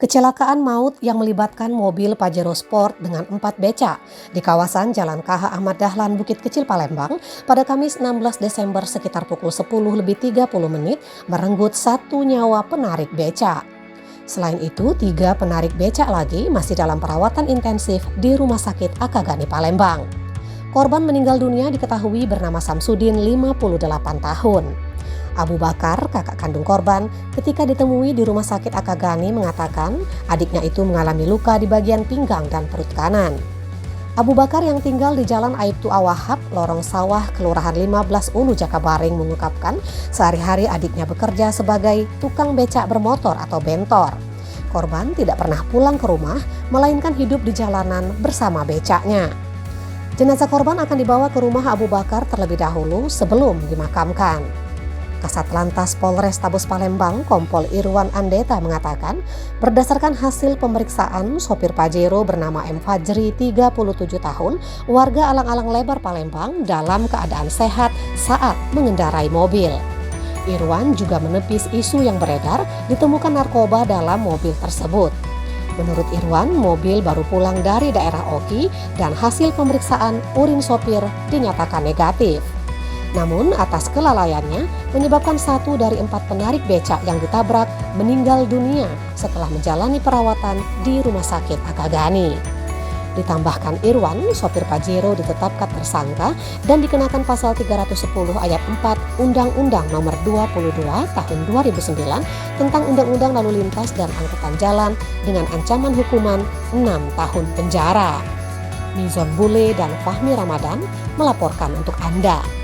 Kecelakaan maut yang melibatkan mobil Pajero Sport dengan 4 beca di kawasan Jalan KH Ahmad Dahlan, Bukit Kecil, Palembang pada Kamis 16 Desember sekitar pukul 10.30 merenggut satu nyawa penarik beca. Selain itu, 3 penarik beca lagi masih dalam perawatan intensif di Rumah Sakit Akagani, Palembang. Korban meninggal dunia diketahui bernama Samsudin, 58 tahun. Abu Bakar, kakak kandung korban, ketika ditemui di Rumah Sakit Akagani mengatakan adiknya itu mengalami luka di bagian pinggang dan perut kanan. Abu Bakar yang tinggal di Jalan Aibtu Awahab, Lorong Sawah, Kelurahan 15 Ulu, Jakabaring mengungkapkan sehari-hari adiknya bekerja sebagai tukang becak bermotor atau bentor. Korban tidak pernah pulang ke rumah, melainkan hidup di jalanan bersama becaknya. Jenazah korban akan dibawa ke rumah Abu Bakar terlebih dahulu sebelum dimakamkan. Kasat Lantas Polrestabes Palembang, Kompol Irwan Andeta mengatakan, berdasarkan hasil pemeriksaan, sopir Pajero bernama M. Fajri, 37 tahun, warga Alang-Alang Lebar, Palembang, dalam keadaan sehat saat mengendarai mobil. Irwan juga menepis isu yang beredar ditemukan narkoba dalam mobil tersebut. Menurut Irwan, mobil baru pulang dari daerah Oki dan hasil pemeriksaan urin sopir dinyatakan negatif. Namun atas kelalaiannya menyebabkan 1 dari 4 penarik becak yang ditabrak meninggal dunia setelah menjalani perawatan di Rumah Sakit Akagani. Ditambahkan Irwan, sopir Pajero ditetapkan tersangka dan dikenakan pasal 310 ayat 4 Undang-Undang Nomor 22 Tahun 2009 tentang Undang-Undang Lalu Lintas dan Angkutan Jalan dengan ancaman hukuman 6 tahun penjara. Nizon Bule dan Fahmi Ramadan melaporkan untuk Anda.